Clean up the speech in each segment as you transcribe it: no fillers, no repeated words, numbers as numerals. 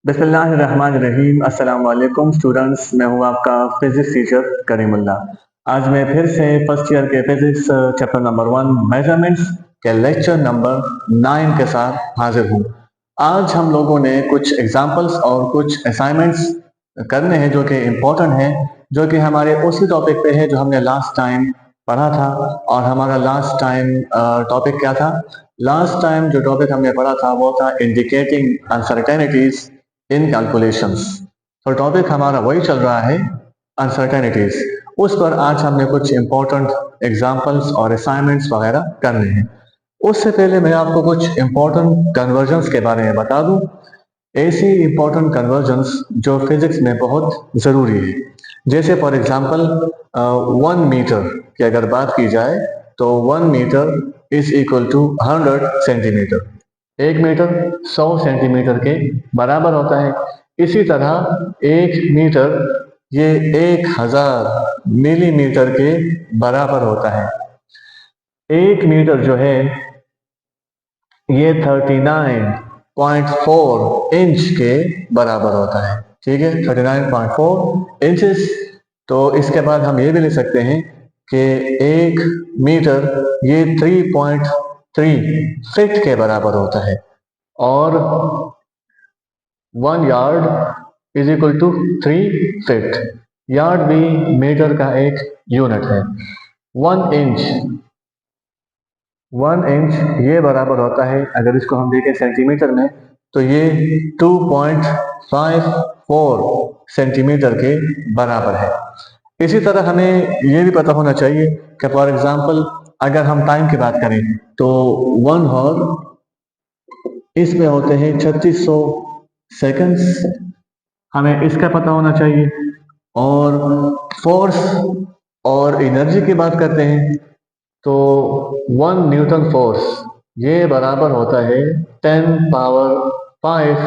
बिस्मिल्लाहिर्रहमानिर्रहीम। अस्सलाम वालेकुम स्टूडेंट्स, मैं हूं आपका फिजिक्स टीचर करीमुल्ला। आज मैं फिर से फर्स्ट ईयर के फिजिक्स चैप्टर नंबर 1 मेजरमेंट्स के लेक्चर नंबर 9 के साथ हाजिर हूं। आज हम लोगों ने कुछ एग्जांपल्स और कुछ असाइनमेंट्स करने हैं जो कि इम्पोर्टेंट हैं, जो कि हमारे उसी टॉपिक पे है जो हमने लास्ट टाइम पढ़ा था। और हमारा लास्ट टाइम टॉपिक क्या था? लास्ट टाइम जो टॉपिक हमने पढ़ा था वो था इंडिकेटिंग अनसर्टेनिटीज इन कैलकुलेशंस। तो टॉपिक हमारा वही चल रहा है, अनसर्टेनिटीज। उस पर आज हमने कुछ इंपॉर्टेंट एग्जांपल्स और असाइनमेंट्स वगैरह करने हैं। उससे पहले मैं आपको कुछ इंपॉर्टेंट कन्वर्जन्स के बारे में बता दूं, ऐसी इंपॉर्टेंट कन्वर्जन्स जो फिजिक्स में बहुत ज़रूरी है। जैसे फॉर एग्जांपल 1 मीटर की अगर बात की जाए तो 1 metre is equal to 100 centimetre. 1 metre 100 centimetre के बराबर होता है। इसी तरह 1 मीटर ये 1000 मिलीमीटर के बराबर होता है। 1 मीटर जो है ये 39.4 इंच के बराबर होता है। ठीक है, 39.4 इंचेस। तो इसके बाद हम ये भी लिख सकते हैं कि 1 मीटर ये 3.3 फीट के बराबर होता है। और 1 yard is equal to 3 feet. Yard भी मीटर का एक यूनिट है। 1 इंच 1 इंच ये बराबर होता है, अगर इसको हम देखें सेंटीमीटर में, तो ये 2.54 सेंटीमीटर के बराबर है। इसी तरह हमें ये भी पता होना चाहिए कि फॉर एग्जांपल अगर हम टाइम की बात करें तो 1 हॉर इसमें होते हैं 3600 सेकंड्स, हमें इसका पता होना चाहिए। और फोर्स और एनर्जी की बात करते हैं तो 1 न्यूटन फोर्स ये बराबर होता है 10 पावर 5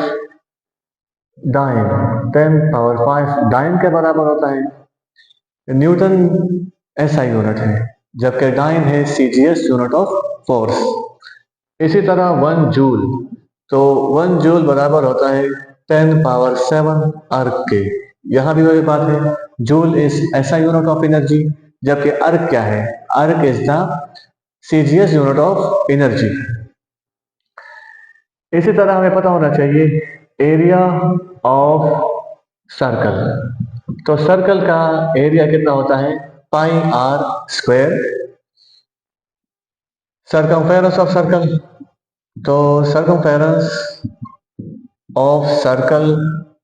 डाइन। 10 पावर 5 डाइन के बराबर होता है। न्यूटन ऐसा यूनिट है, जबकि डाइन है सीजीएस यूनिट ऑफ फोर्स। इसी तरह 1 जूल, तो 1 जूल बराबर होता है 10 पावर 7 अर्क के। यहां भी वही बात है, joule is SI unit of energy, जबकि अर्क क्या है? Erg is the CGS unit of energy. इसी तरह हमें पता होना चाहिए एरिया ऑफ सर्कल। तो सर्कल का एरिया कितना होता है? Pi r square. Circumference of circle, तो सरकमफेरेंस ऑफ सर्कल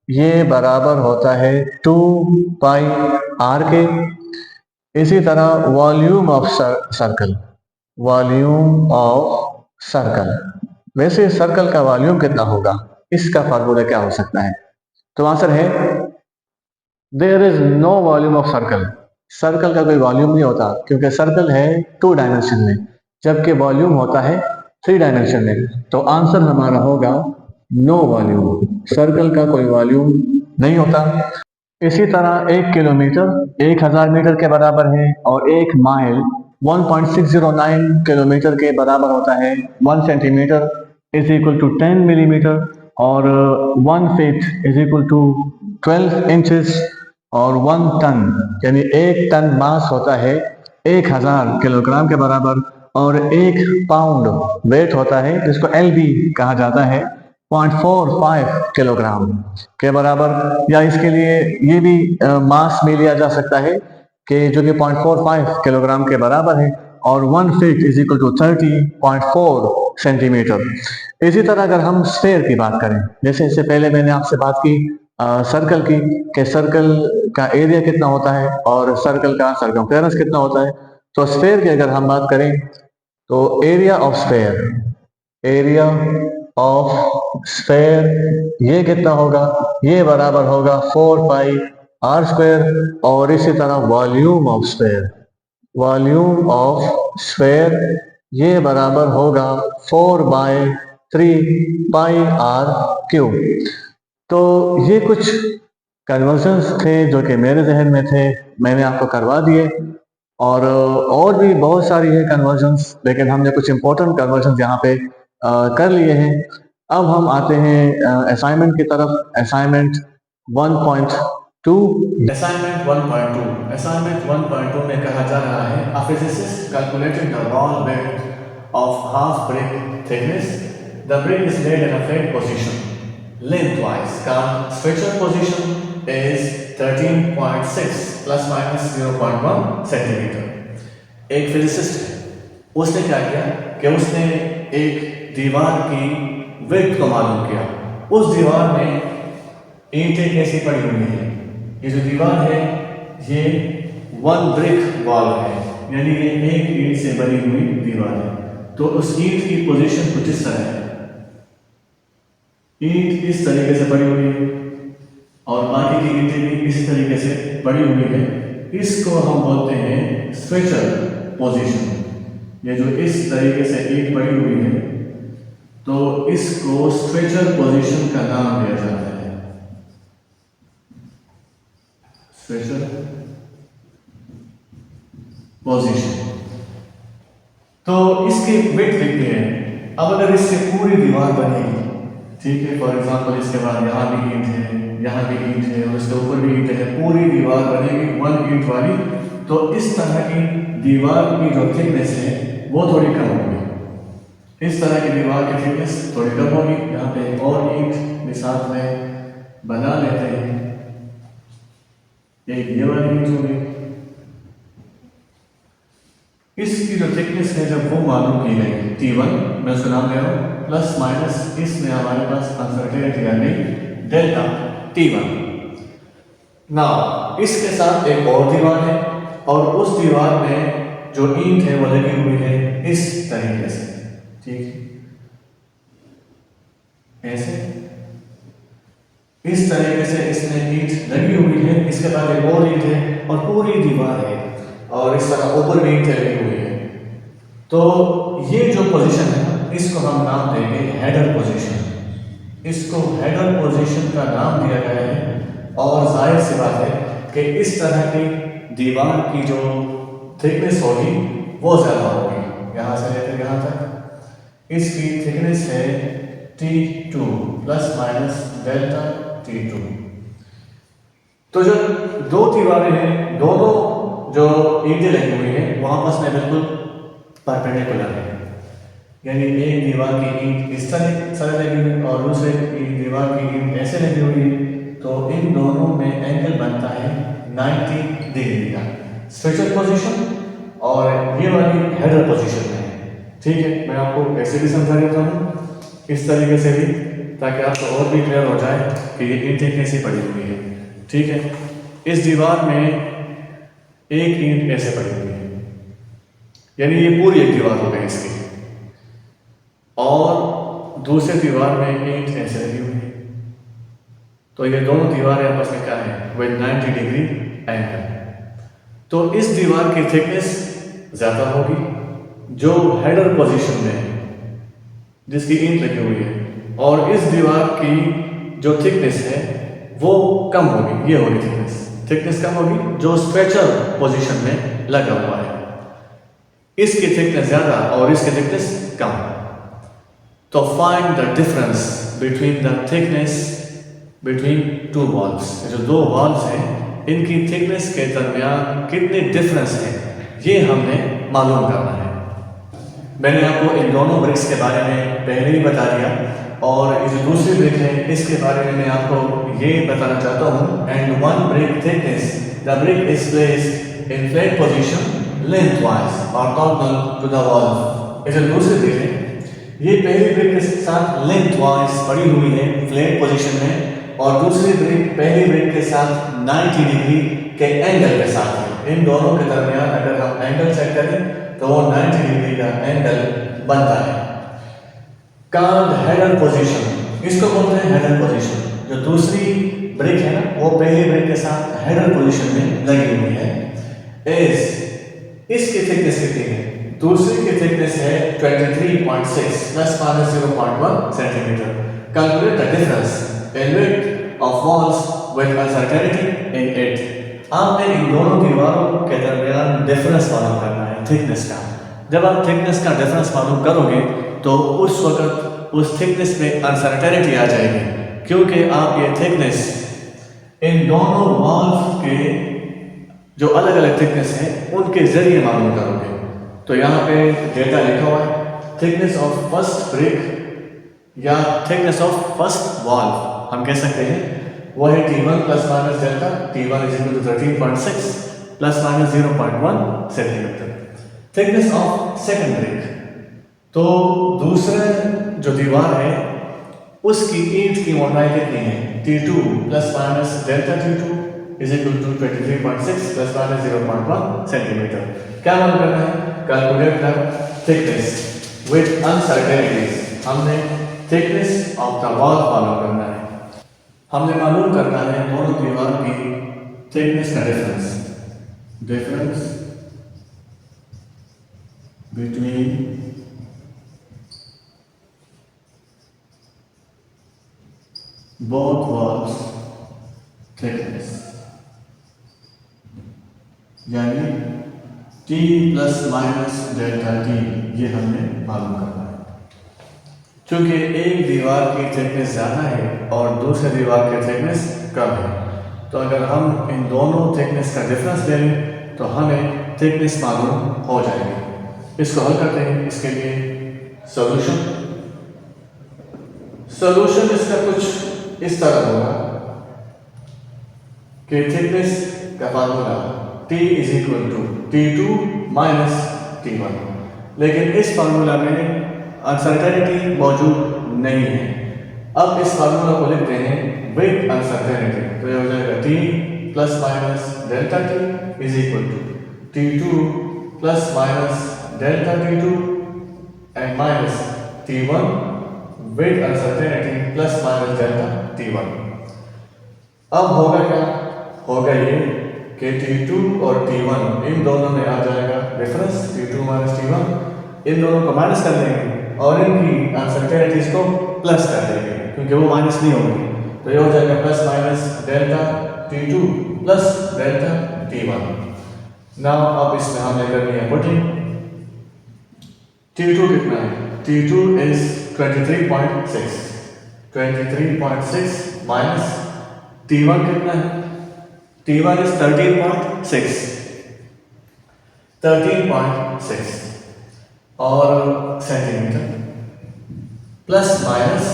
ये बराबर होता है 2 पाई आर के। इसी तरह volume of circle, volume of circle, वैसे सर्कल का वॉल्यूम कितना होगा, इसका फार्मूला क्या हो सकता है? तो आंसर है there is no volume of circle. Circle का कोई वॉल्यूम नहीं होता, क्योंकि सर्कल है 2 डायमेंशन में, जबकि वॉल्यूम होता है 3 डायमेंशन में। तो आंसर हमारा होगा नो वॉल्यूम। सर्कल का कोई वॉल्यूम नहीं होता। इसी तरह 1 किलोमीटर 1000 मीटर के बराबर है और 1 माइल 1.609 किलोमीटर के बराबर होता है। 1 centimetre is equal to 10 millimetre और 1 feet is equal to 12 inches और 1 टन यानी 1 टन मास होता है 1000 किलोग्राम के बराबर। और 1 पाउंड वेट होता है, जिसको एलबी कहा जाता है, 0.45 किलोग्राम के बराबर। या इसके लिए ये भी मास में लिया जा सकता है कि जो कि 0.45 किलोग्राम के बराबर है। और 1 feet is equal to 30.4 centimetre. इसी तरह अगर हम स्फेयर की बात करें, जैसे इससे पहले मैंने आपसे बात की सर्कल की, कि सर्कल का एरिया कितना होता है और सर्कल का सर्कमफेरेंस कितना होता है। तो स्फेयर की अगर हम बात करें तो area of sphere, area of sphere ये कितना होगा? ये बराबर होगा 4 पाई आर स्क्वायर। और इसी तरह volume of sphere, volume of sphere ये बराबर होगा 4/3 पाई आर क्यूब। तो ये कुछ कन्वर्जन्स थे जो कि मेरे जहन में थे, मैंने आपको करवा दिए। और भी बहुत सारी है कन्वर्जन्स, लेकिन हमने कुछ इंपॉर्टेंट कन्वर्जन्स यहाँ पे कर लिए हैं। अब हम आते हैं असाइनमेंट की तरफ। असाइनमेंट 1.2। असाइनमेंट 1.2 असाइनमेंट 1.2 में कहा जा रहा है a physicist calculated the wall width of half brick thickness. The brick is laid in a flat position lengthwise. Current structure position is 13.6 plus minus 0.1 centimetre. एक फिजिसिस्ट है, उसने क्या किया कि उसने एक दीवार की विड्थ को मालूम किया। उस दीवार में ईंटें कैसी पड़ी हुई हैं। ये जो दीवार है ये 1 ब्रिक वॉल है, यानी ये एक ईंट से बनी हुई दीवार है। तो उस ईंट की पोजीशन कुछ इस तरह है, ईंट इस तरीके से पड़ी हुई है और बाकी की ईंटें भी इसी तरीके से पड़ी हुई है। इसको हम बोलते हैं स्ट्रेचर पोजीशन। ये जो इस तरीके से ईंट पड़ी हुई है तो इसको स्ट्रेचर पोजीशन का नाम दिया जाता है। Stretcher position. तो इसकी विड्थ लिखनी है। अब अगर इससे पूरी दीवार बनेगी, ठीक है, फॉर एग्जांपल इसके बाद यहाँ भी ईंट है, यहाँ भी ईंट है और इसके ऊपर भी ईंट है, पूरी दीवार बनेगी 1 ईंट वाली। तो इस तरह की दीवार की जो थिकनेस है वो थोड़ी कम होगी। इस तरह की दीवार की थिकनेस थोड़ी कम होगी। यहाँ पे और ईंट भी साथ में बना लेते हैं। एक ये वाली ईंट होगी, इसकी जो थिकनेस है जब वो मालूम की गई T1, मैं उसका नाम ले रहा हूँ, प्लस माइनस इसमें हमारे पास अनसर्टेनिटी आ गई डेल्टा T1। नाउ इसके साथ एक और दीवार है और उस दीवार में जो ईंट है वो लगी हुई है इस तरीके से, ठीक है, ऐसे इस तरीके से इसमें ईंट लगी हुई है। इसके बाद एक और ईंट है और पूरी दीवार है और इस तरह ऊपर भी ईंट लगी हुई है। तो ये जो पोजीशन है इसको हम नाम देंगे हेडर पोजीशन। इसको हेडर पोजीशन का नाम दिया गया है और जाहिर सी बात है कि इस तरह की दीवार की जो थिकनेस होगी वो ज़्यादा होगी। यहाँ से लेकर यहाँ तक इसकी थिकनेस है T2 plus minus delta T2। तो जो दो दीवारें हैं, दोनों जो ईंटें लगी हुई हैं वो आपस में बिल्कुल परपेंडिकुलर है, यानी एक दीवार की ईंट इस तरह लगी हुई और दूसरे दीवार की ईंट ऐसे लगी हुई है। तो इन दोनों में एंगल बनता है 90 डिग्री का। स्ट्रेचर पोजीशन और ये वाली हेडर पोजीशन में, ठीक है। मैं आपको ऐसे भी समझा देता हूँ इस तरीके से भी, ताकि आपको और भी क्लियर हो जाए कि ये ईंटें कैसी पड़ी हुई है, ठीक है। इस दीवार में एक ईंट ऐसे पड़ी हुई है, यानी ये पूरी एक दीवार हो गई इसकी, और दूसरे दीवार में ईंट ऐसे लगी हुई है। तो ये दोनों दीवारें आपस में क्या है, विद 90 डिग्री एंगल। तो इस दीवार की थिकनेस ज़्यादा होगी जो हेडर पोजीशन में है जिसकी ईंट लगी हुई है, और इस दीवार की जो थिकनेस है वो कम होगी। ये होगी थिकनेस कम होगी जो स्ट्रेचर पोजीशन में लगा हुआ है। इसकी थिकनेस ज़्यादा और इसकी थिकनेस कम। तो find the difference between the thickness between two walls. जो दो वॉल्स हैं इनकी थिकनेस के दरमियान कितने डिफरेंस है ये हमने मालूम करना है। मैंने आपको इन दोनों ब्रिक्स के बारे में पहले ही बता दिया, और ये जो दूसरी ब्रिक है इसके बारे में मैं आपको ये बताना चाहता हूँ। And one brick thickness, the brick is placed in flat position lengthwise orthogonal to the wall. ये जो दूसरी ब्रिक है ये पहली ब्रिक के साथ लेंथवाइज पड़ी हुई है फ्लैट पोजीशन में, और दूसरी ब्रिक पहली ब्रिक के साथ 90 डिग्री के एंगल के साथ है। इन दोनों के दरमियान अगर हम एंगल सेट करें तो वो 90 डिग्री का एंगल बनता है। कॉल्ड हेडर पोजीशन, इसको बोलते हैं हेडर पोजीशन। जो दूसरी ब्रिक है ना वो पहली ब्रिक के साथ हेडर पोजीशन में लगी हुई है। इसकी थिकनेस कितनी है? दूसरी की थिकनेस है 23.6 plus minus 0.1 centimetre. Calculate the difference in width of walls with uncertainty in it. आपने इन दोनों दीवारों के दरमियान डिफरेंस मालूम करना है थिकनेस का। जब आप थिकनेस का डिफरेंस मालूम करोगे तो उस वक्त उस थिकनेस में अनसर्टेनिटी आ जाएगी, क्योंकि आप ये थिकनेस इन दोनों वॉल्व के जो अलग अलग थिकनेस है उनके जरिए मालूम करोगे। तो यहाँ पे डेटा लिखा हुआ है, थिकनेस ऑफ फर्स्ट ब्रिक या थिकनेस ऑफ फर्स्ट वॉल्व हम कह सकते हैं वो है T1 plus minus delta, T1 is equal to 13.6 plus minus 0.1 centimetre. Thickness of second brick, तो दूसरा जो दीवार है उसकी ईंट की मोटाई कितनी है, T2 plus minus delta T2 is equal to 23.6 plus minus 0.1 centimetre. क्या मालूम करना है, calculate the thickness with uncertainties. हमने थिकनेस ऑफ द वॉल मालूम करना है, हमने मालूम करना है दोनों दीवार की थिकनेस का difference between both walls thickness, यानी T plus minus delta T, ये हमने मालूम करना है। क्योंकि एक दीवार की थिकनेस ज़्यादा है और दूसरे दीवार की थिकनेस कम है, तो अगर हम इन दोनों थिकनेस का डिफरेंस ले लें तो हमें थिकनेस मालूम हो जाएगी। इसको हल करते हैं। इसके लिए सॉल्यूशन इसका कुछ इस तरह होगा कि थिकनेस का formula T is equal to T2 minus T1, लेकिन इस फार्मूला में अनसर्टेनिटी मौजूद नहीं है। अब इस फार्मूला को लिखते हैं विद अनसर्टेनिटी, तो ये हो जाएगा T plus minus delta T is equal to T2 plus minus delta T2 and minus T1 with uncertainty plus minus delta T1। अब होगा क्या, होगा ये कि T2 और T1 इन दोनों में आ जाएगा डिफरेंस, T2 माइनस T1, इन दोनों को माइनस कर देंगे और इनकी अनसर्टेनिटीज को प्लस कर देंगे क्योंकि वो माइनस नहीं होंगे, तो ये हो जाएगा plus minus delta T2 plus delta T1। Now अब इसमें हमने करनी है पुटिंग। T2 कितना है, T2 इज 23.6 माइनस T1 कितना है, T1 इज 13.6 और centimetre plus minus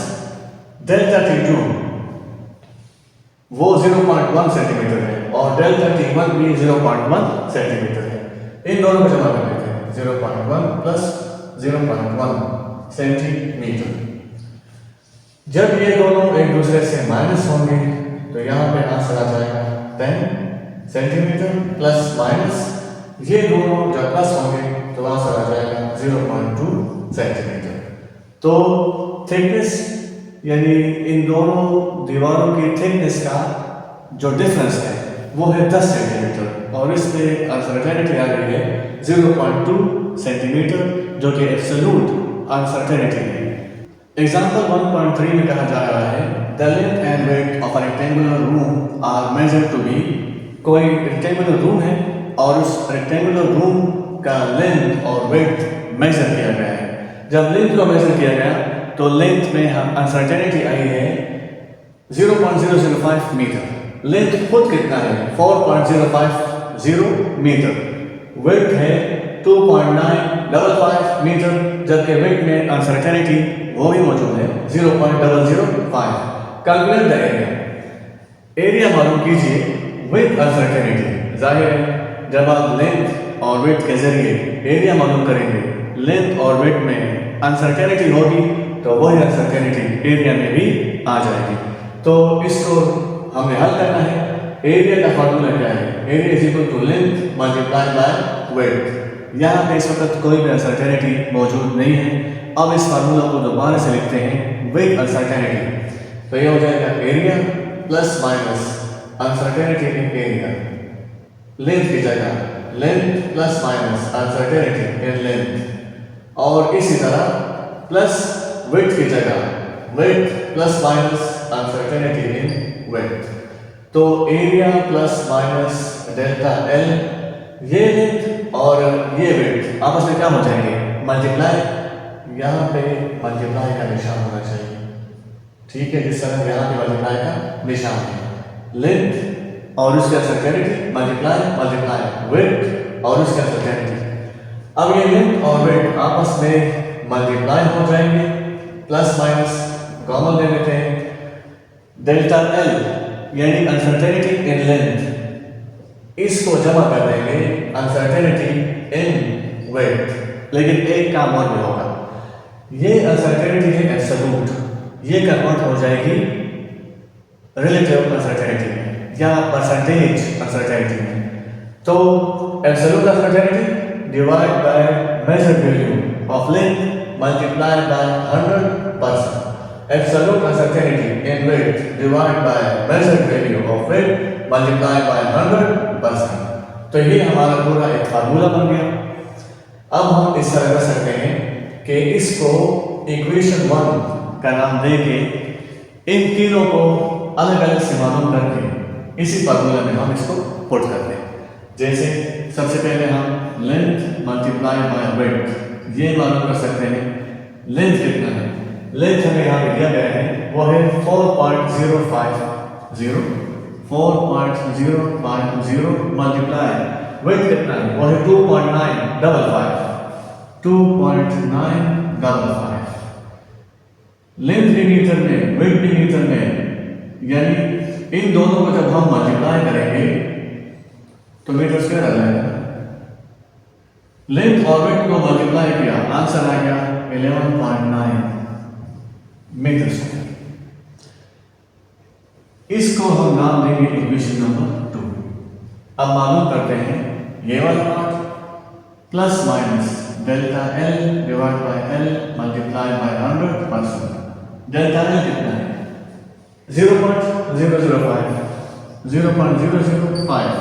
delta T2 वो 0.1 सेंटीमीटर है और डेल्टा T1 भी 0.1 सेंटीमीटर है। इन दोनों को जमा कर लेते हैं, 0.1 प्लस 0.1 सेंटीमीटर। जब ये दोनों एक दूसरे से माइनस होंगे तो यहाँ पे आंसर आ जाएगा 10 सेंटीमीटर प्लस माइनस ये दोनों जब प्लस होंगे तो आंसर आ जाएगा 0.2 सेंटीमीटर। तो थिकनेस यानी इन दोनों दीवारों की थिकनेस का जो डिफरेंस है वो है 10 सेंटीमीटर और इसमें अनसर्टेनिटी आ रही है 0.2 सेंटीमीटर जो कि एब्सोल्यूट अनसर्टेनिटी है। एग्जाम्पल 1.3 में कहा जा रहा है the length and width of a rectangular room are measured to be, कोई रेक्टेंगुलर रूम है और उस रेक्टेंगुलर रूम का लेंथ और वेट मेजर किया गया है। जब लेंथ को मेजर किया गया तो लेंथ में हम अनसर्टेनिटी आई है 0.005 मीटर, लेंथ खुद कितना है 4.050 मीटर, वेट है 2.955 मीटर, जबकि वेट में अनसर्टेनिटी वो भी मौजूद है 0.005। कैलकुलेट द एरिया मालूम कीजिए विद अनसर्टेनिटी। जाहिर है जब आप लेंथ और वेट के जरिए एरिया मालूम करेंगे, लेंथ और वेट में अनसर्टेनिटी होगी तो वही अनसर्टेनिटी एरिया में भी आ जाएगी। तो इसको हमें हल करना है। एरिया का फार्मूला क्या है, area is equal to length multiply by width. यहाँ पे इस वक्त कोई भी अनसर्टेनिटी मौजूद नहीं है। अब इस फार्मूला को दोबारा से लिखते हैं विद अनसर्टेनिटी, तो ये हो जाएगा area plus minus uncertainty in area, length की जगह length plus minus uncertainty in length और इसी तरह प्लस विड्थ की जगह width plus minus uncertainty in width. तो area plus minus delta l, ये लेंथ और ये विड्थ आपस में क्या हो जाएंगे, मल्टीप्लाई, यहाँ पे मल्टीप्लाई का निशान होना चाहिए। ठीक है, जिस तरह यहाँ पे मल्टीप्लाई का निशान है। लेंथ और उसकी अनसर्टेनिटी, मल्टीप्लाई मल्टीप्लाई विड्थ और उसकी अनसर्टेनिटी। अब ये लेंथ और विड्थ आपस में मल्टीप्लाई हो जाएंगे, प्लस माइनस कॉमन ले लेते हैं। डेल्टा एल यानी अनसर्टेनिटी इन लेंथ, इसको जमा कर देंगे अनसर्टेनिटी इन विड्थ। लेकिन एक काम और भी होगा, ये अनसर्टेनिटी है एब्सोल्यूट, ये कन्वर्ट हो जाएगी रिलेटिव अनसर्टेनिटी में या परसेंटेज अनसर्टेनिटी में। तो absolute uncertainty divide by measured value of length multiplied by 100%। Absolute uncertainty in width divided by measured value of width multiplied by 100%। तो ये हमारा पूरा एक फार्मूला बन गया। अब हम इस तरह कर सकते हैं कि इसको इक्वेशन 1 का नाम देके इन तीनों को अलग अलग से मालूम करके इसी फार्मूला में हम इसको पुट करते हैं। जैसे सबसे पहले हम लेंथ मल्टीप्लाई बाय विड्थ ये मालूम कर सकते हैं। लेंथ कितना है, लेंथ हमें यहाँ पे दिया गया है, वो है 4.050 मल्टीप्लाई विड्थ कितना है, वो है 2.955। लेंथ भी मीटर में विड्थ भी मीटर में, यानी इन दोनों को जब हम मल्टीप्लाई करेंगे तो मीटर स्क्वायर आ जाएगा। लेंथ और विड्थ को मल्टीप्लाई किया, आंसर आ गया 11.9 मीटर स्क्वायर। इसको हम नाम देंगे इक्वेशन नंबर 2। अब मालूम करते हैं ये वाला part plus minus delta L divide by L multiply by 100%। Delta L कितना है 0.005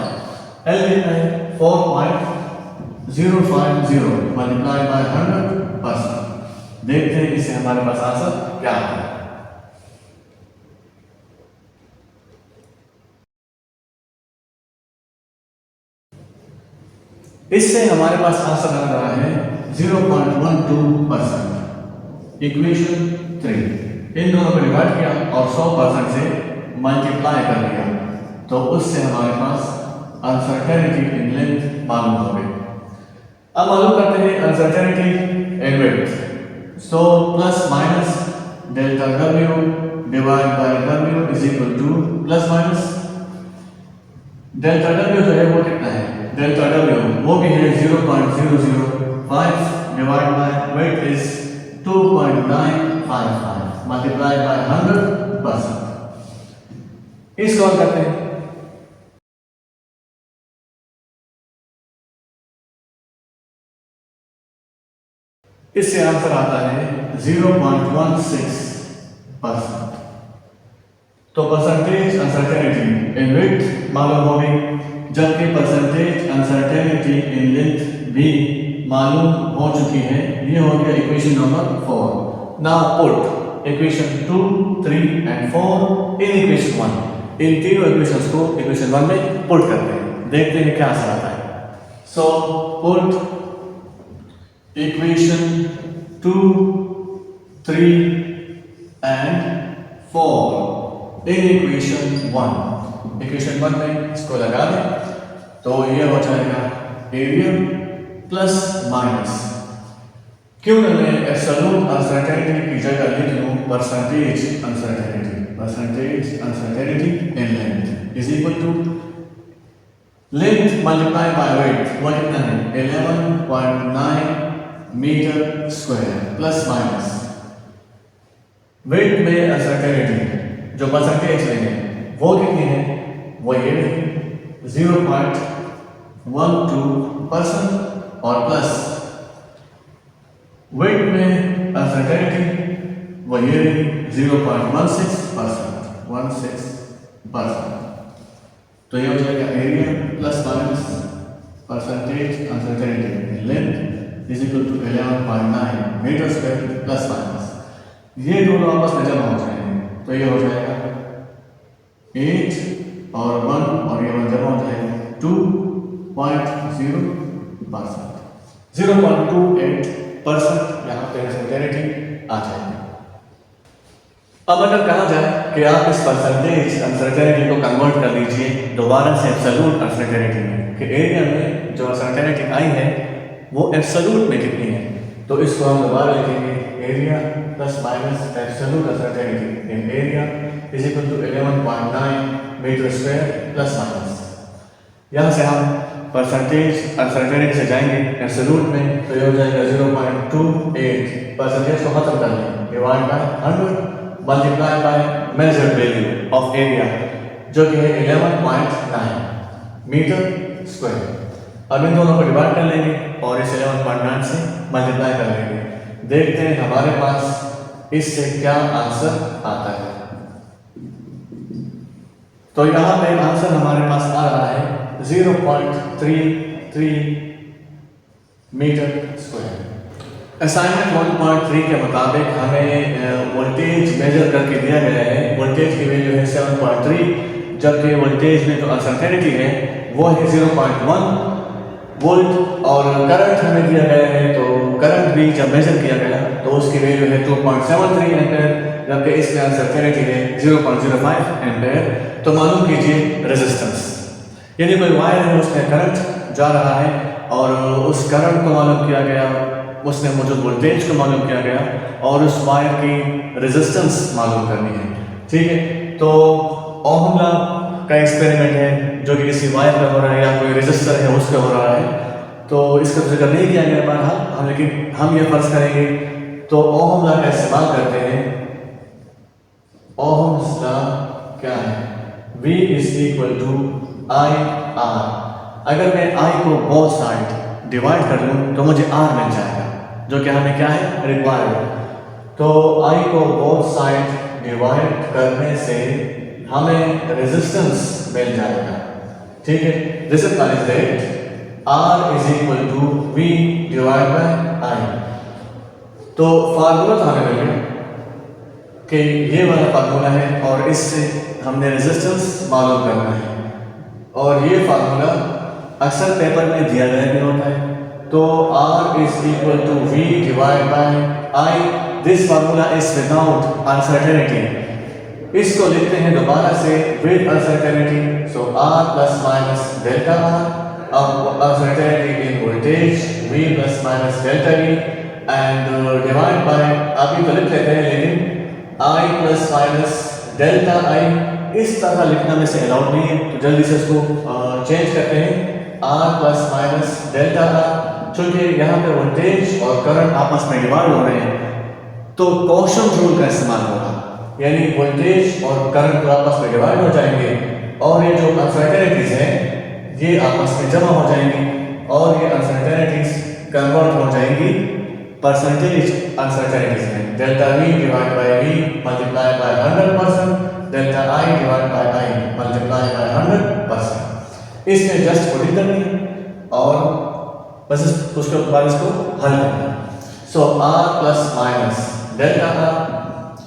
एल कितना है 4.050 मल्टीप्लाई बाय 100%। देखते हैं इससे हमारे पास आंसर क्या आता है। इससे हमारे पास आंसर आ रहा है 0.12%। इक्वेशन 3 इन दोनों को डिवाइड किया और 100% से मल्टीप्लाई कर दिया, तो उससे हमारे पास अनसर्टेनिटी इन लेंथ मालूम हो गई। अब मालूम करते हैं uncertainty in width. So plus minus delta W divided by W is equal to plus minus delta W जो है वो कितना है, delta W वो भी है 0.005 divided by weight is 2.955 multiplied by 100%। इसको और करते हैं, इससे आंसर आता है 0.16%। तो परसेंटेज अनसर्टेनिटी इन विड्थ मालूम हो गई, जबकि परसेंटेज अनसर्टेनिटी इन लेंथ भी मालूम हो चुकी है। ये हो गया equation number 4। Now put equation 2, 3 and 4 in equation 1। इन तीनों इक्वेशंस को इक्वेशन 1 में पुट करते हैं, देखते हैं क्या आंसर आता है। So put equation 2, 3 and 4 in equation 1। Equation 1 में इसको लगा दें तो ये हो जाएगा एरिया प्लस माइनस, क्यों ना मैं एब्सोल्यूट अनसर्टेनिटी की जगह लिख लूं percentage uncertainty in length is equal to length multiply by width, वो कितना है 11.9 metre square plus minus width में अनसर्टेनिटी जो परसेंटेज लेंगे वो कितनी है, वो ये 0.12% और प्लस वेट में अनसर्टेनिटी वो ये 0.16%। तो ये हो जाएगा area plus minus percentage uncertainty length is equal to 11.9 metre square plus minus, ये दोनों आपस में जमा हो जाएंगे तो ये हो जाएगा 8 और 1 और ये 1 जमा हो जाएगा 2.0%। 0.28% यहाँ पे अनसर्टेनिटी आ जाएगी। अब अगर कहा जाए कि आप इस परसेंटेज अनसर्टेनिटी को कन्वर्ट कर लीजिए दोबारा से एब्सोल्यूट अनसर्टेनिटी में, कि एरिया में जो अनसर्टेनिटी आई है वो एब्सोल्यूट में कितनी है, तो इसको हम दोबारा लिखेंगे area plus minus absolute uncertainty in area is equal to 11.9 metre square plus minus. यहाँ से हम परसेंटेज अनसर्टेनिटी से जाएंगे एब्सोल्यूट में, तो ये हो जाएगा 0.28 परसेंटेज को खत्म कर लेंगे divide by 100 multiply bye measured value of area जो कि है 11.9 मीटर स्क्वायर। अब इन दोनों को डिवाइड कर लेंगे और इस 11.9 से मल्टीप्लाई कर लेंगे। देखते हैं हमारे पास इससे क्या आंसर आता है। तो यहाँ पे आंसर हमारे पास आ रहा है 0.33 मीटर स्क्वायर। असाइनमेंट 1.3 के मुताबिक हमें वोल्टेज मेजर करके दिया गया है। वोल्टेज की वैल्यू है 7.3, जबकि वोल्टेज में जो अनसर्टेनिटी है वो है 0.1 वोल्ट और करंट हमें दिया गया है। तो करंट भी जब मेजर किया गया तो उसकी वैल्यू है 2.73 एम्पेयर, जबकि इसमें अनसर्टेनिटी है 0.05 एम्पेयर। तो मालूम कीजिए रेजिस्टेंस, यानी कोई वायर है उसमें करंट जा रहा है और उस करंट को मालूम किया गया, उसमें मौजूद वोल्टेज को मालूम किया गया और उस वायर की रेजिस्टेंस मालूम करनी है। ठीक है, तो ओहम लॉ का एक्सपेरिमेंट है जो कि किसी वायर पे हो रहा है या कोई रेजिस्टर है उस पे हो रहा है, तो इसका जिक्र नहीं किया गया बहरहाल, लेकिन हम ये फर्ज करेंगे तो ओहम लॉ का इस्तेमाल करते हैं। ओहम्स लॉ क्या है? V is equal to I R. अगर मैं I को बोथ साइड डिवाइड कर लूँ तो मुझे R मिल जाएगा, जो कि हमें क्या है रिक्वायर्ड। तो I को बोथ साइड डिवाइड करने से हमें रेजिस्टेंस मिल जाएगा। ठीक है, this is that R is equal to V divide by I। तो फार्मूला तो हमें मिल गया कि ये वाला फार्मूला है और इससे हमने रेजिस्टेंस मालूम करना है, और ये फार्मूला अक्सर पेपर में दिया गया भी होता है। तो R is equal to V divide by I। This formula is without uncertainty. इसको लिखते हैं दोबारा से with uncertainty. So R plus minus delta R, अब uncertainty in voltage V plus minus delta V and divide by, अभी तो लिख लेते हैं लेकिन I plus minus delta I इस तरह लिखना में से अलाउड नहीं है, तो जल्दी से इसको चेंज करते हैं R plus minus delta R। चूंकि यहाँ पे वोल्टेज और करंट आपस में डिवाइड हो रहे हैं तो कॉशन रूल का इस्तेमाल होगा, यानी वोल्टेज और करंट आपस में डिवाइड हो जाएंगे और ये जो अनसर्टेनिटीज हैं ये आपस में जमा हो जाएंगी और ये अनसर्टेनिटीज कन्वर्ट हो जाएंगी परसेंटेज अनसर्टेनिटीज में। Delta V divide bye V multiply by 100%, delta I divide by I multiply by 100%। इसमें जस्ट पुटिंग करनी है और बस उसके बाद इसको हल करना है। सो R plus minus delta R,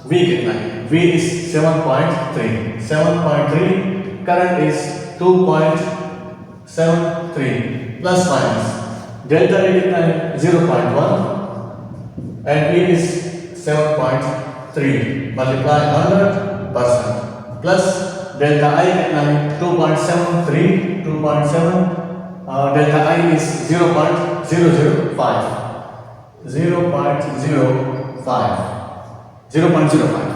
V कितना है? V is 7.3, current is 2.73 plus minus delta A कितना है? 0.1 and V is 7.3 multiply 100% plus delta I कितना है? 2.73, 2.7 delta I is 0.005, 0.05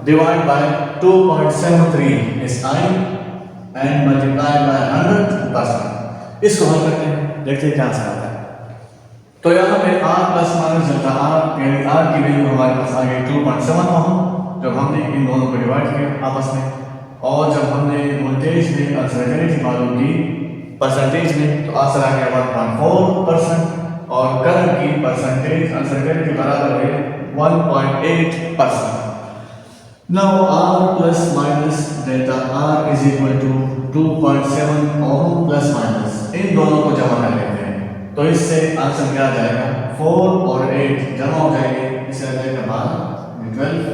divide by 2.73 is I and multiply by 100%। इसको हल करते हैं, देखते हैं क्या आंसर आता है। तो यहाँ पे R plus minus delta R, यानी R की वैल्यू हमारे पास आ गई 2.7 ओहम जब हमने इन दोनों को डिवाइड किया आपस में, और जब हमने वोल्टेज में अनसर्टेनिटी मालूम की परसेंटेज में तो आंसर आ गया 1.4% और करंट की परसेंटेज अनसर्टेनिटी बराबर है 1.8%। Now R plus minus delta R is equal to 2.7 ohm plus minus, इन दोनों को जमा कर लेते हैं तो इससे आंसर क्या आ जाएगा? 4 और 8 जमा हो जाएंगे, इसे रखने के बाद 12,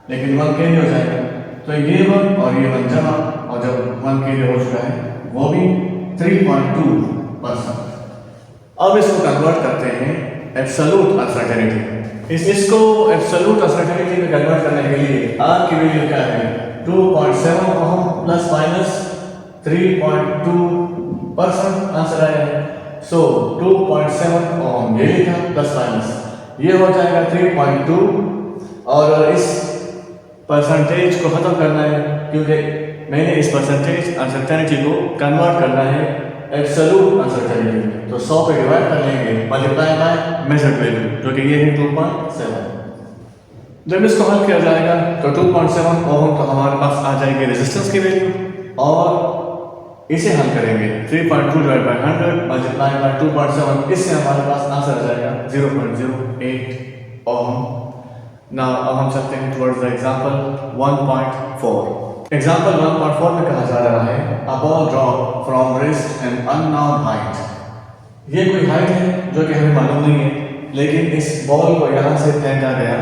लेकिन 1 के लिए हो जाएगा। तो ये 1 और ये 1 जमा, और जब 1 के लिए हो चुका है वो भी 3.2%। अब इसको कन्वर्ट करते हैं एब्सोल्यूट अनसर्टेनिटी। इसको एब्सोल्यूट अनसर्टेनिटी में कन्वर्ट करने के लिए आर की वैल्यू क्या है, 2.7 ओम प्लस माइनस 3.2% आंसर आया है। सो 2.7 ओम ये लिखा प्लस माइनस ये हो जाएगा 3.2, और इस परसेंटेज को खत्म करना है क्योंकि मैंने इस परसेंटेज अनसर्टेनिटी को कन्वर्ट करना है एब्सोल्यूट अनसर्टेनिटी। तो 100 पे डिवाइड कर लेंगे मल्टीप्लाई बाय मेजर्ड वैल्यू जो कि ये है 2.7। जब इसको हल किया जाएगा तो 2.7 ओम तो हमारे पास आ जाएगी रेजिस्टेंस की वैल्यू, और इसे हल करेंगे 3.2 डिवाइड बाय 100 मल्टीप्लाई बाय 2.7, इससे हमारे पास आंसर आ जाएगा 0.08 ओम। नाउ अब हम चलते हैं टुवर्ड्स द एग्जांपल 1.4। एग्जांपल 1.4 में कहा जा रहा है a ball drop from wrist an unknown height. ये कोई हाइट है जो कि हमें मालूम नहीं है, लेकिन इस बॉल को यहाँ से फेंका गया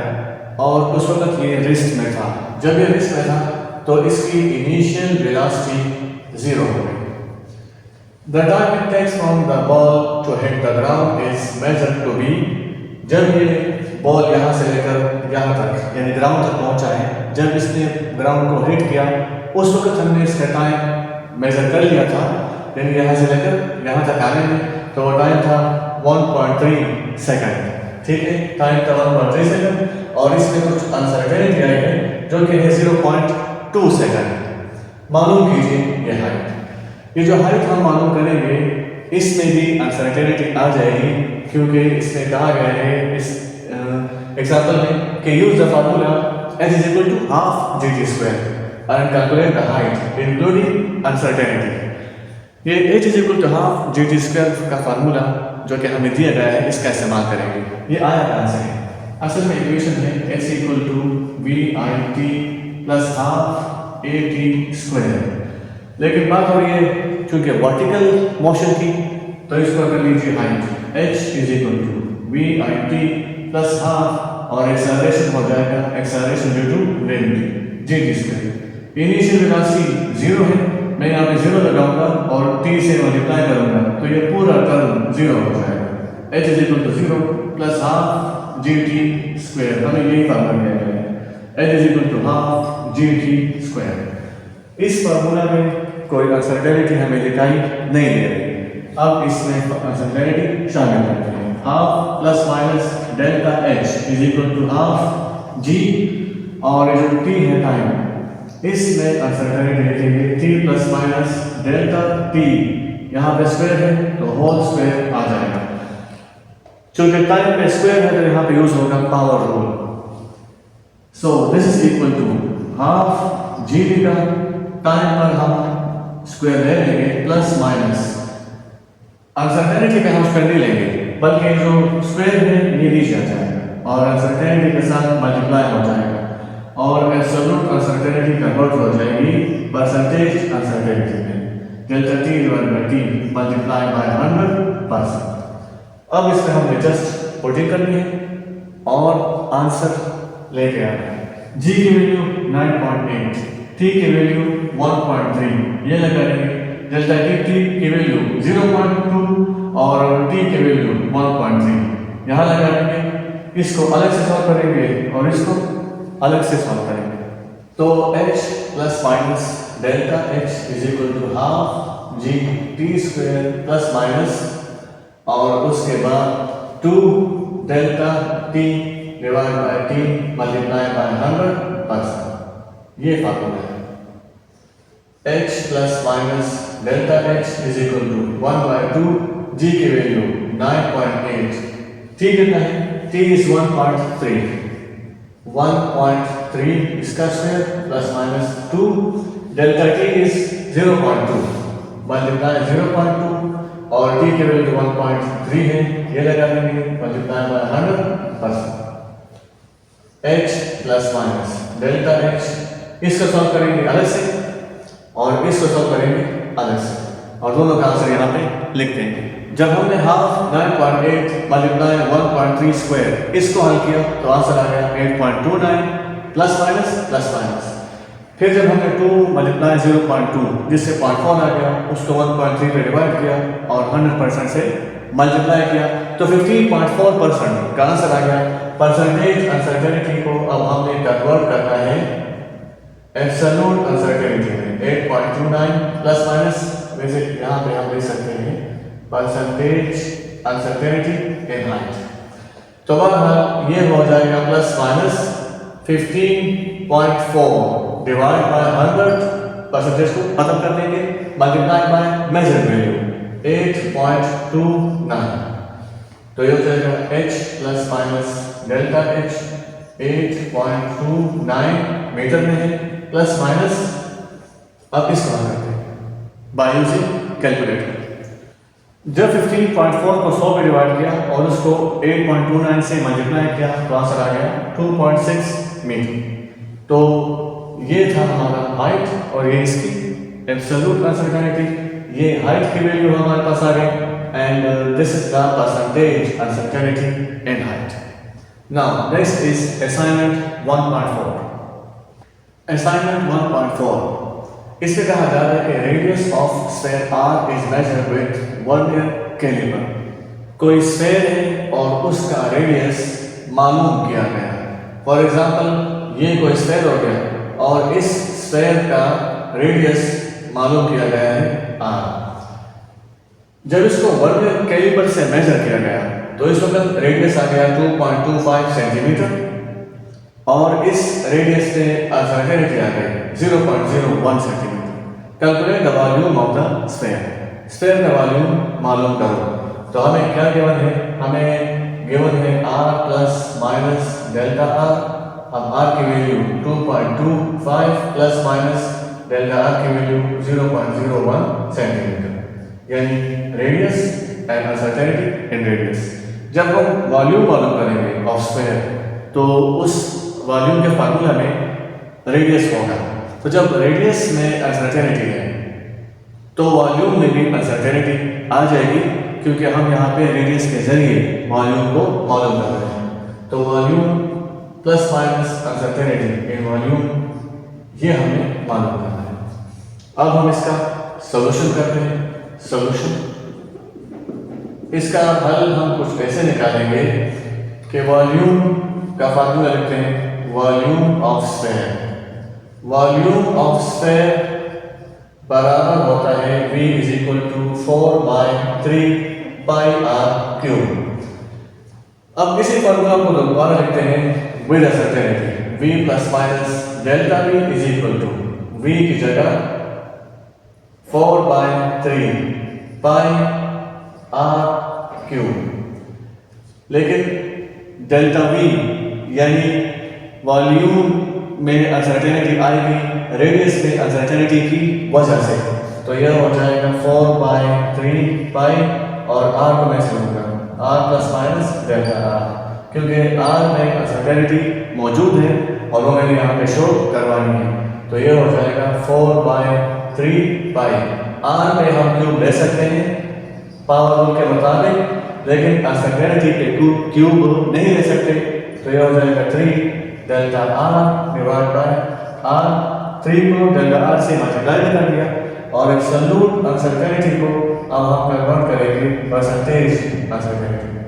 और उस वक्त ये रिस्ट में था। जब ये रिस्ट में था तो इसकी इनिशियल वेलोसिटी 0 हो गई। The time it takes from the ball to hit the ground is measured to be, जब ये बॉल यहाँ से लेकर यहाँ तक यानी ग्राउंड तक पहुँचा है, जब इसने ग्राउंड को हिट किया उस वक्त हमने इसका टाइम मेजर कर लिया था, यानी यहाँ से लेकर यहाँ तक आने में तो वो टाइम था 1.3 सेकंड। ठीक है, टाइम था 1.3 सेकंड, और इसमें कुछ अनसर्टेनिटी आई है जो कि है 0.2 सेकंड। मालूम कीजिए ये हाइट। ये जो हाइट हम मालूम करेंगे इसमें भी अनसर्टेनिटी आ जाएगी, क्योंकि इसमें कहा गया है इस एग्जांपल में कि use the formula h is equal to half gt square and calculate the height including uncertainty। ये h is equal to half gt square का फार्मूला जो कि हमें दिया गया है इसका इस्तेमाल करेंगे। ये आया कहाँ से है? असल में इक्वेशन है h equal to vit plus half at square, लेकिन बात हो रही है क्योंकि वर्टिकल मोशन की, तो इसको कर लीजिए height h is equal to vit plus half और एक्सेलरेशन हो जाएगा acceleration due to gravity gt square. Initial velocity 0 है, मैं यहाँ पे 0 लगाऊंगा और t से मल्टीप्लाई करूंगा तो ये पूरा टर्म 0 हो जाएगा। h is equal to 0 plus half gt square, हमें यही फार्मूला दिया गया है h is equal to half gt square. इस फार्मूला में कोई अनसर्टेनिटी हमें दिखाई नहीं दे रही। अब इसमें अनसर्टेनिटी शामिल करते हैं। Half plus minus delta h is equal to half g, और ये जो t है टाइम, इसमें अनसर्टेनिटी लिखेंगे t plus minus delta t, यहाँ पे स्क्वायर है तो होल स्क्वायर आ जाएगा। चूंकि टाइम में स्क्वायर है तो यहाँ पे यूज होगा power rule. So this is equal to half g का टाइम पर हम स्क्वायर ले लेंगे प्लस माइनस, अनसर्टेनिटी पे हम स्क्वायर नहीं लेंगे बल्कि जो स्क्वायर है ये नीचे आ जाएगा और अनसर्टेनिटी के साथ मल्टीप्लाई हो जाएगा, और एब्सोल्यूट अनसर्टेनिटी कन्वर्ट हो जाएगी परसेंटेज अनसर्टेनिटी में, delta t divide by t multiply by 100%। अब इसमें हमने जस्ट पुटिंग करनी है और आंसर लेके आना है। g की वैल्यू 9.8, t की वैल्यू 1.3 ये लगाएंगे, डेल्टा t की वैल्यू 0.2 और t की वैल्यू 1.3 यहाँ लगाएंगे। इसको अलग से सॉल्व करेंगे और इसको अलग से सॉल्व करेंगे। तो h plus minus delta h is equal to half G T square plus minus, और उसके बाद 2 delta t divide by t multiply by 100%। ये फार्मूला है h plus minus delta h is equal to 1/2, g की value 9.8, t कितना है, t is 1.3 इसका square plus minus 2 delta t is 0.2 multiply 0.2 और t की वैल्यू 1.3 है, ये लगा देंगे multiply by 100%। h plus minus delta h, इसको सॉल्व करेंगे अलग से और इसको सॉल्व करेंगे अलग से, और दोनों का आंसर यहाँ पे लिखते हैं। जब हमने हाफ 9.8 मल्टीप्लाई 1.3 स्क्वायर इसको हल किया तो आंसर आ गया 8.29 प्लस माइनस प्लस माइनस। फिर जब हमने 2 मल्टीप्लाई 0.2 जिससे 0.4 आ गया उसको 1.3 पे डिवाइड किया और 100% से मल्टीप्लाई किया तो 15.4% का आंसर आ गया। परसेंटेज अनसर्टेनिटी को अब हमने कन्वर्ट करना है एब्सोल्यूट अनसर्टेनिटी में। 8.29 प्लस माइनस, वैसे यहाँ पे हम देख सकते हैं परसेंटेज अनसर्टेनिटी इन हाइट, तो बहरहाल ये हो जाएगा plus minus 15.4 divide by 100, percentage को खत्म कर देंगे, मल्टीप्लाई बाय मेजर वैल्यू 8.29, तो ये हो जाएगा h plus minus delta h 8.29 metre में है, प्लस माइनस। अब इसको हम करते हैं बाय यूजिंग कैलकुलेटर। जब 15.4 को 100 पे डिवाइड किया और उसको 8.29 से मल्टीप्लाई किया तो आंसर आ गया 2.6 मीटर। तो ये था हमारा हाइट और ये इसकी एब्सोल्यूट अनसर्टेनिटी। ये हाइट की वैल्यू हमारे पास आ गई and this is the percentage uncertainty in height. Now next is assignment 1.4। Assignment 1.4 इसमें कहा जा रहा है कि radius of sphere R is measured with vernier caliper. कोई स्फीयर है और उसका रेडियस मालूम किया गया है। फॉर एग्जांपल ये कोई स्फीयर हो गया और इस स्फीयर का रेडियस मालूम किया गया है R। जब इसको वर्नियर कैलिपर से मेजर किया गया तो इस वक्त रेडियस आ गया 2.25 सेंटीमीटर और इस रेडियस पे अनसर्टेनिटी आ गई 0.01 centimetre. Calculate the volume of the sphere. Sphere का वॉल्यूम मालूम करो। तो हमें क्या गिवन है? हमें गिवन है r plus minus delta r। अब r की value 2.25 plus minus delta r की वैल्यू 0.01 सेंटीमीटर, यानी radius and uncertainty in radius. जब हम वॉल्यूम मालूम करेंगे ऑफ स्फीयर तो उस वॉल्यूम के फार्मूला में रेडियस होगा। तो जब रेडियस में अनसर्टेनिटी है तो वॉल्यूम में भी अनसर्टेनिटी आ जाएगी, क्योंकि हम यहाँ पे रेडियस के जरिए वॉल्यूम को मालूम कर रहे हैं। तो volume plus minus uncertainty in volume, ये हमें मालूम करना है। अब हम इसका सॉल्यूशन करते हैं। सॉल्यूशन, इसका हल हम कुछ ऐसे निकालेंगे कि वॉल्यूम का फार्मूला लिखते हैं volume of sphere. Volume of sphere बराबर होता है V is equal to 4/3 pi r cube. अब इसी फार्मूला को दोबारा लिखते हैं with uncertainty. V plus minus delta V is equal to V की जगह 4/3 पाई r क्यूब। लेकिन डेल्टा V यानी वॉल्यूम में अनसर्टेनिटी आएगी रेडियस में अनसर्टेनिटी की वजह से, तो यह हो जाएगा 4/3 पाई और r को मैं से लूँगा r plus minus delta r, क्योंकि r में अनसर्टेनिटी मौजूद है और वो मैंने यहाँ पे शो करवानी है। तो यह हो जाएगा 4/3 पाई। r में हम क्यूब ले सकते हैं पावर रूल के मुताबिक, लेकिन अनसर्टेनिटी के क्यूब नहीं ले सकते। तो यह हो जाएगा 3 delta r divide by r। 3 को डेल्टा r से मल्टीप्लाई कर दिया और एब्सोल्यूट अनसर्टेनिटी को अब हम कन्वर्ट करेंगे परसेंटेज अनसर्टेनिटी में।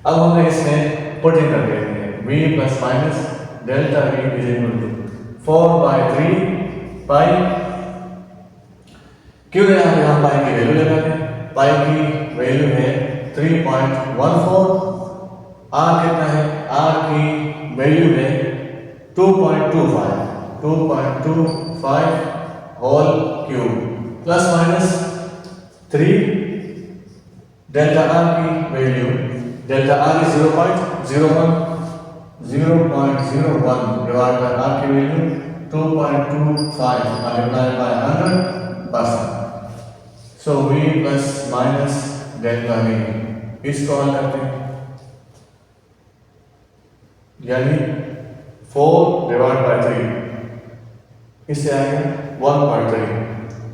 अब हमने इसमें पुटिंग कर देनी है v plus minus delta v is equal to 4/3 pi. क्यों यहाँ पे हम पाई की वैल्यू लगाते हैं? पाई की वैल्यू है 3.14। r कितना है? r की वैल्यू है 2.25 whole cube plus minus 3 delta r की value, delta r is 0.01 divide by r की value 2.25 multiply by 100%। So v plus minus delta v, इसको हल करते हैं, यानी 4 डिवाइड बाय 3, इससे आएगा 1.3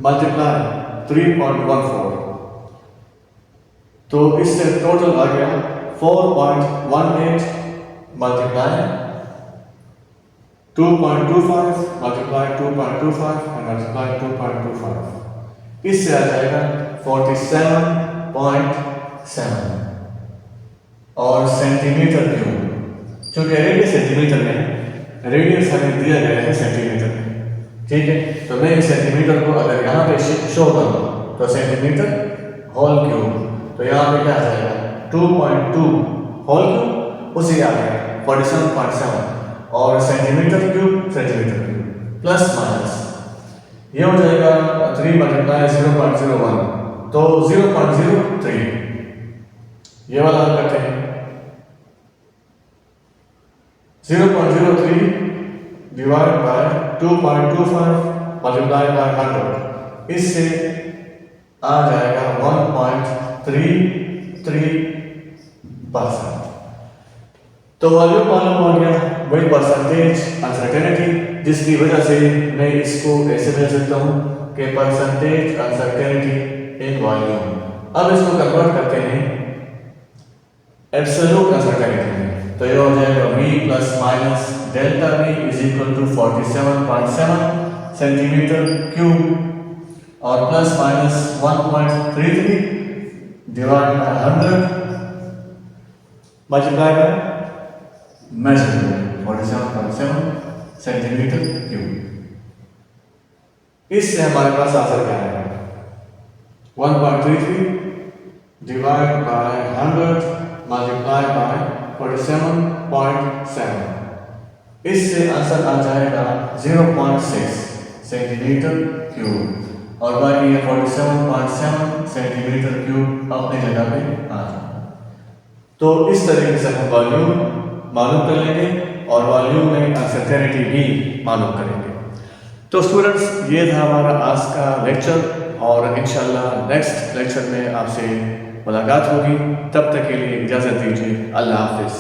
मल्टीप्लाई 3.14, तो इससे टोटल आ गया 4.18 मल्टीप्लाई 2.25 मल्टीप्लाई 2.25 एंड मल्टीप्लाई 2.25, इससे आ जाएगा 47.8 और सेंटीमीटर क्यूब, क्योंकि रेडियस सेंटीमीटर में है, रेडियस हमें दिया गया है सेंटीमीटर में, ठीक है। तो मैं इस सेंटीमीटर को अगर यहाँ पे शो करूँ तो सेंटीमीटर होल क्यूब, तो यहाँ पे क्या आ जाएगा 2.2 होल क्यूब, उसी आ गया 47.7, और सेंटीमीटर क्यूब प्लस माइनस ये हो जाएगा 3 मल्टीप्लाई 0.01, तो 0.03 ये वाला हल करते हैं। 0.03 डिवाइड बाय 2.25 मल्टीप्लाई बाय 100, इससे आ जाएगा 1.33%। तो वॉल्यूम मालूम हो गया विद परसेंटेज अनसर्टेनिटी, जिसकी वजह से मैं इसको ऐसे लिख सकता हूँ कि परसेंटेज अनसर्टेनिटी इन वॉल्यूम। अब इसको कन्वर्ट करते हैं एब्सोल्यूट अनसर्टेनिटी में, तो ये हो जाएगा v plus minus delta v is equal to 47.7 centimetre cube और plus minus 1.33 divide by 100 multiply by measurement 47.7 centimetre cube. इससे हमारे पास आंसर क्या आएगा 1.33 डिवाइड बाय 100 मल्टीप्लाई बाय 47.7, इससे आंसर आ जाएगा 0.6 सेंटीमीटर क्यूब, और बाकी ये 47.7 सेंटीमीटर क्यूब अपनी जगह पे आ जाएगा। तो इस तरीके से हम वॉल्यूम मालूम कर लेंगे और वॉल्यूम में अनसर्टेनिटी भी मालूम करेंगे। तो स्टूडेंट्स, ये था हमारा आज का लेक्चर, और इंशाल्लाह नेक्स्ट लेक्चर में आपसे मुलाकात होगी। तब तक के लिए इजाज़त दीजिए। अल्लाह हाफिज़।